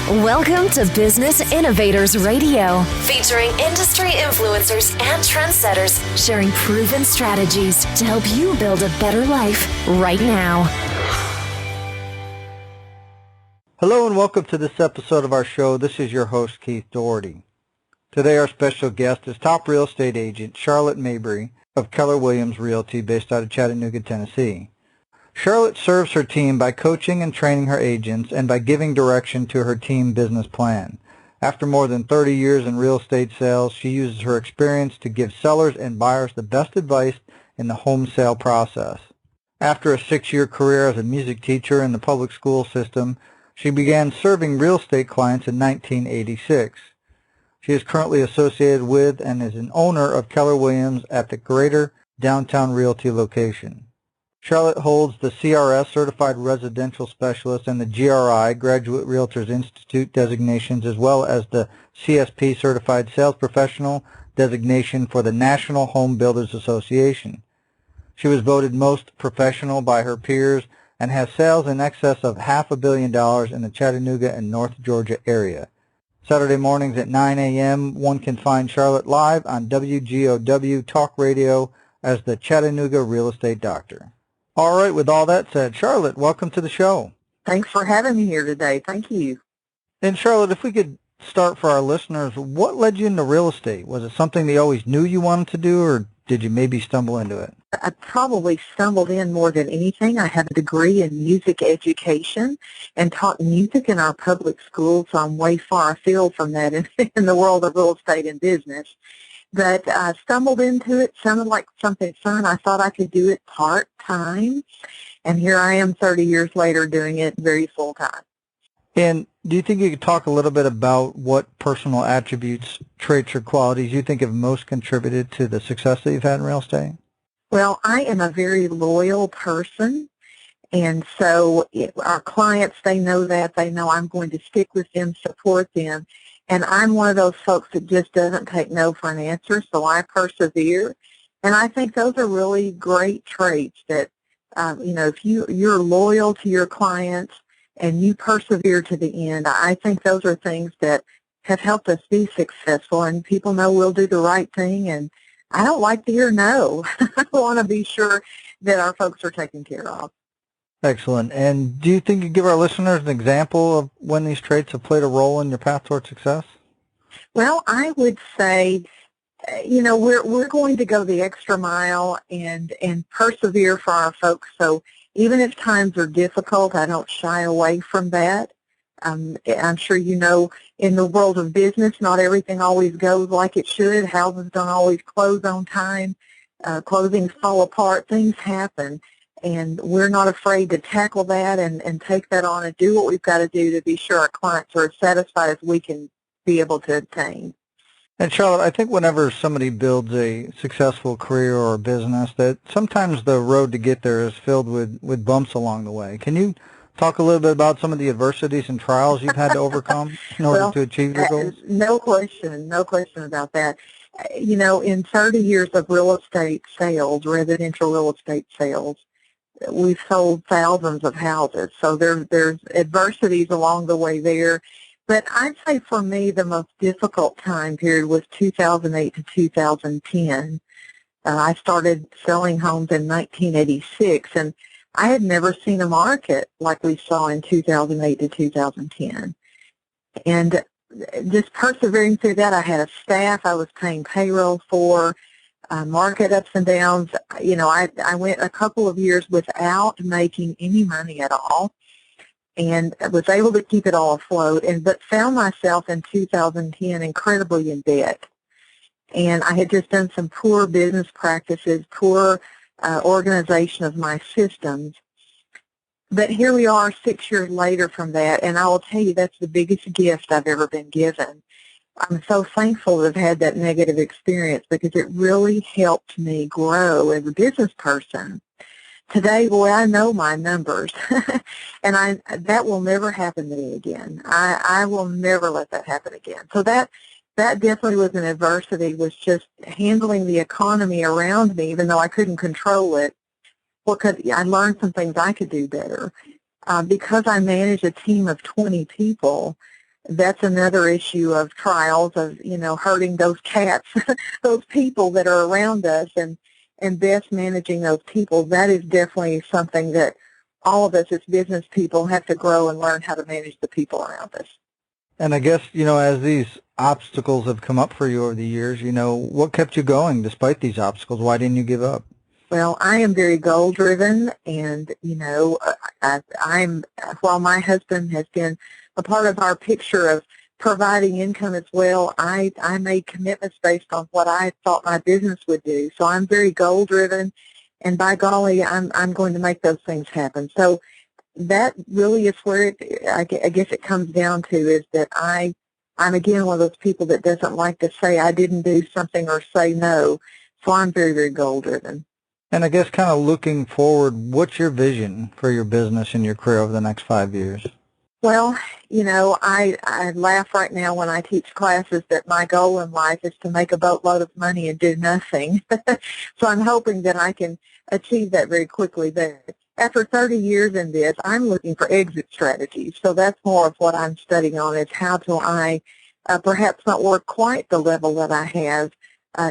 Welcome to Business Innovators Radio, featuring industry influencers and trendsetters sharing proven strategies to help you build a better life right now. Hello and welcome to this episode of our show. This is your host, Keith Doherty. Today our special guest is top real estate agent Charlotte Mabry of Keller Williams Realty based out of Chattanooga, Tennessee. Charlotte serves her team by coaching and training her agents and by giving direction to her team business plan. After more than 30 years in real estate sales, she uses her experience to give sellers and buyers the best advice in the home sale process. After a 6-year career as a music teacher in the public school system, she began serving real estate clients in 1986. She is currently associated with and is an owner of Keller Williams at the Greater Downtown Realty location. Charlotte holds the CRS Certified Residential Specialist and the GRI Graduate Realtors Institute designations, as well as the CSP Certified Sales Professional designation for the National Home Builders Association. She was voted most professional by her peers and has sales in excess of $500 million in the Chattanooga and North Georgia area. Saturday mornings at 9 a.m., one can find Charlotte live on WGOW Talk Radio as the Chattanooga Real Estate Doctor. All right, with all that said, Charlotte, welcome to the show. Thanks for having me here today. Thank you. And Charlotte, if we could start for our listeners, what led you into real estate? Was it something that you always knew you wanted to do, or did you maybe stumble into it? I probably stumbled in more than anything. I have a degree in music education and taught music in our public schools, so I'm way far afield from that in the world of real estate and business. But I stumbled into it, sounded like something fun. I thought I could do it part-time, and here I am 30 years later doing it very full-time. And do you think you could talk a little bit about what personal attributes, traits, or qualities you think have most contributed to the success that you've had in real estate? Well, I am a very loyal person, and so our clients, they know that. They know I'm going to stick with them, support them. And I'm one of those folks that just doesn't take no for an answer, so I persevere. And I think those are really great traits that, if you're loyal to your clients and you persevere to the end, I think those are things that have helped us be successful. And people know we'll do the right thing, and I don't like to hear no. I want to be sure that our folks are taken care of. Excellent. And do you think you could give our listeners an example of when these traits have played a role in your path toward success? Well, I would say, we're going to go the extra mile and persevere for our folks. So even if times are difficult, I don't shy away from that. I'm sure you know in the world of business, not everything always goes like it should. Houses don't always close on time. Closings fall apart. Things happen. And we're not afraid to tackle that and take that on and do what we've got to do to be sure our clients are as satisfied as we can be able to obtain. And Charlotte, I think whenever somebody builds a successful career or a business, that sometimes the road to get there is filled with bumps along the way. Can you talk a little bit about some of the adversities and trials you've had to overcome in order to achieve your goals? No question about that. In 30 years of real estate sales, residential real estate sales, we've sold thousands of houses, so there's adversities along the way there. But I'd say for me the most difficult time period was 2008 to 2010. I started selling homes in 1986, and I had never seen a market like we saw in 2008 to 2010. And just persevering through that, I had a staff I was paying payroll for. Market ups and downs, I went a couple of years without making any money at all, and was able to keep it all afloat, but found myself in 2010 incredibly in debt. And I had just done some poor business practices, poor organization of my systems. But here we are 6 years later from that, and I will tell you that's the biggest gift I've ever been given. I'm so thankful to have had that negative experience because it really helped me grow as a business person. Today, boy, I know my numbers, and that will never happen to me again. I will never let that happen again. So that definitely was an adversity, was just handling the economy around me, even though I couldn't control it. I learned some things I could do better. Because I managed a team of 20 people, that's another issue of trials of, hurting those cats, those people that are around us, and best managing those people. That is definitely something that all of us as business people have to grow and learn how to manage the people around us. And I guess, as these obstacles have come up for you over the years, what kept you going despite these obstacles? Why didn't you give up? Well, I am very goal-driven, and, while my husband has been a part of our picture of providing income as well, I made commitments based on what I thought my business would do. So I'm very goal-driven, and by golly, I'm going to make those things happen. So that really is where I guess it comes down to, is that I'm again one of those people that doesn't like to say I didn't do something or say no. So I'm very, very goal-driven. And I guess kind of looking forward, what's your vision for your business and your career over the next 5 years? Well, I laugh right now when I teach classes that my goal in life is to make a boatload of money and do nothing. So I'm hoping that I can achieve that very quickly. But after 30 years in this, I'm looking for exit strategies. So that's more of what I'm studying on, is how do I perhaps not work quite the level that I have.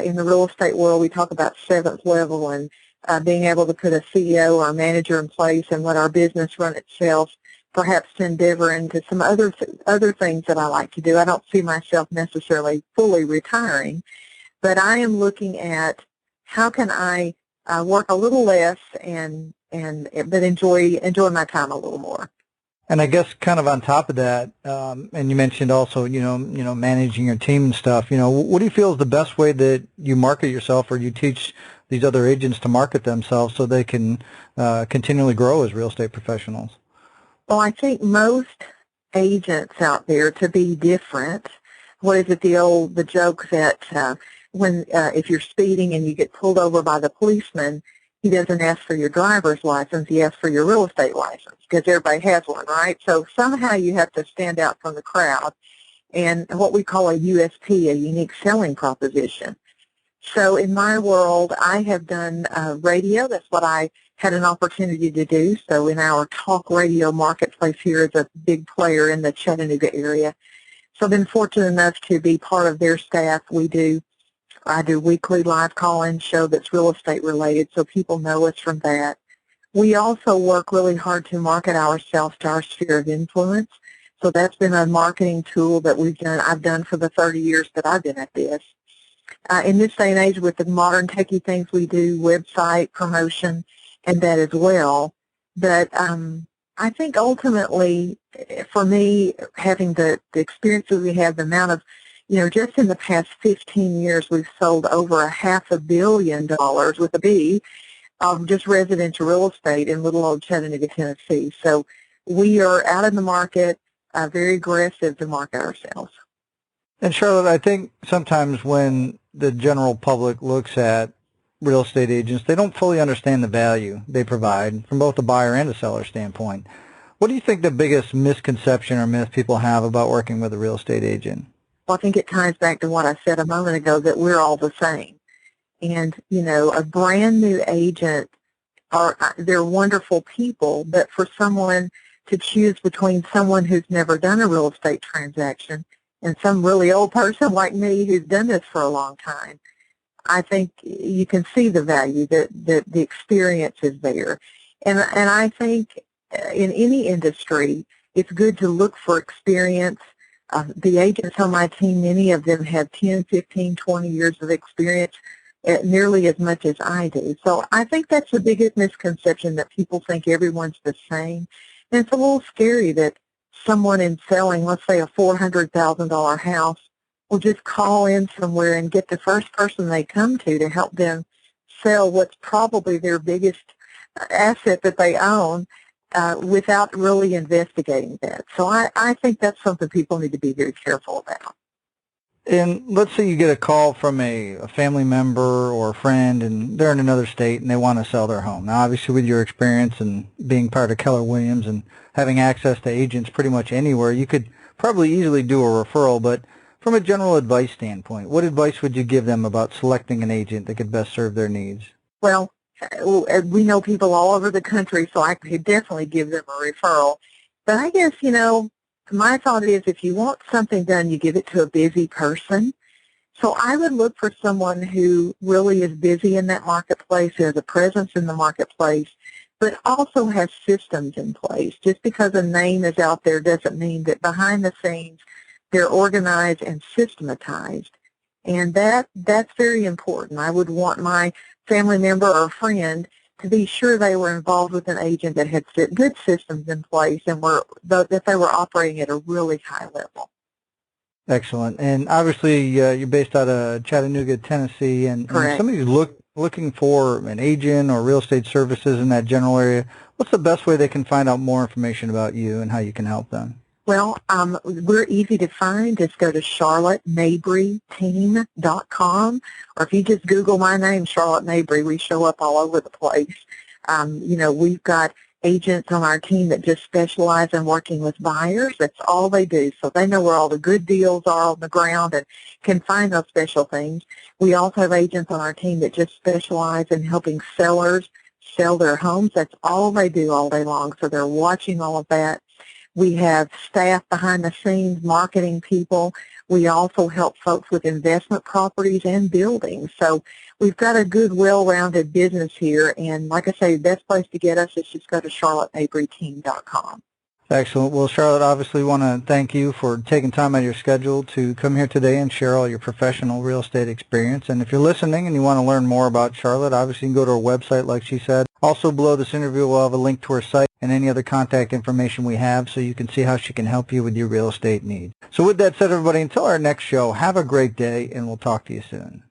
In the real estate world, we talk about seventh level and being able to put a CEO or a manager in place and let our business run itself, perhaps to endeavor into some other things that I like to do. I don't see myself necessarily fully retiring, but I am looking at how can I work a little less but enjoy my time a little more. And I guess kind of on top of that, and you mentioned also, managing your team and stuff, what do you feel is the best way that you market yourself, or you teach these other agents to market themselves so they can continually grow as real estate professionals? Well, I think most agents out there, to be different, what is it, the joke that if you're speeding and you get pulled over by the policeman, he doesn't ask for your driver's license, he asks for your real estate license, because everybody has one, right? So somehow you have to stand out from the crowd, and what we call a USP, a unique selling proposition. So in my world, I have done radio. That's what I had an opportunity to do. So in our talk radio marketplace here is a big player in the Chattanooga area. So I've been fortunate enough to be part of their staff. I do weekly live call-in show that's real estate related, so people know us from that. We also work really hard to market ourselves to our sphere of influence. So that's been a marketing tool that I've done for the 30 years that I've been at this. In this day and age, with the modern techie things we do, website promotion, and that as well. But I think ultimately, for me, having the experiences we have, the amount of, just in the past 15 years, we've sold over $500 million with a B of just residential real estate in little old Chattanooga, Tennessee. So we are out in the market, very aggressive to market ourselves. And Charlotte, I think sometimes when the general public looks at real estate agents, they don't fully understand the value they provide from both a buyer and a seller standpoint. What do you think the biggest misconception or myth people have about working with a real estate agent? Well, I think it ties back to what I said a moment ago, that we're all the same. And, a brand new agent, they're wonderful people, but for someone to choose between someone who's never done a real estate transaction and some really old person like me who's done this for a long time, I think you can see the value, that the experience is there. And I think in any industry, it's good to look for experience. The agents on my team, many of them have 10, 15, 20 years of experience, nearly as much as I do. So I think that's the biggest misconception, that people think everyone's the same. And it's a little scary that someone in selling, let's say, a $400,000 house, will just call in somewhere and get the first person they come to help them sell what's probably their biggest asset that they own, without really investigating that. So I think that's something people need to be very careful about. And let's say you get a call from a family member or a friend, and they're in another state and they want to sell their home. Now, obviously, with your experience and being part of Keller Williams and having access to agents pretty much anywhere, you could probably easily do a referral. But from a general advice standpoint, what advice would you give them about selecting an agent that could best serve their needs? Well, we know people all over the country, so I could definitely give them a referral. But I guess, my thought is if you want something done, you give it to a busy person. So I would look for someone who really is busy in that marketplace, who has a presence in the marketplace, but also has systems in place. Just because a name is out there doesn't mean that behind the scenes they're organized and systematized. And that's very important. I would want my family member or friend to be sure they were involved with an agent that had good systems in place and that they were operating at a really high level. Excellent. And obviously, you're based out of Chattanooga, Tennessee, and somebody's looking for an agent or real estate services in that general area. What's the best way they can find out more information about you and how you can help them? Well, we're easy to find. Just go to charlottemabreyteam.com, or if you just Google my name, Charlotte Mabry, we show up all over the place. We've got agents on our team that just specialize in working with buyers. That's all they do. So they know where all the good deals are on the ground and can find those special things. We also have agents on our team that just specialize in helping sellers sell their homes. That's all they do all day long. So they're watching all of that. We have staff behind the scenes, marketing people. We also help folks with investment properties and buildings. So we've got a good, well-rounded business here. And like I say, the best place to get us is just go to charlottemabreyteam.com. Excellent. Well, Charlotte, obviously want to thank you for taking time out of your schedule to come here today and share all your professional real estate experience. And if you're listening and you want to learn more about Charlotte, obviously you can go to her website, like she said. Also below this interview, we'll have a link to her site and any other contact information we have so you can see how she can help you with your real estate needs. So with that said, everybody, until our next show, have a great day, and we'll talk to you soon.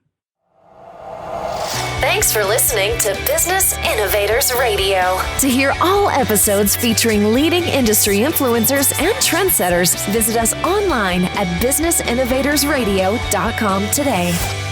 Thanks for listening to Business Innovators Radio. To hear all episodes featuring leading industry influencers and trendsetters, visit us online at businessinnovatorsradio.com today.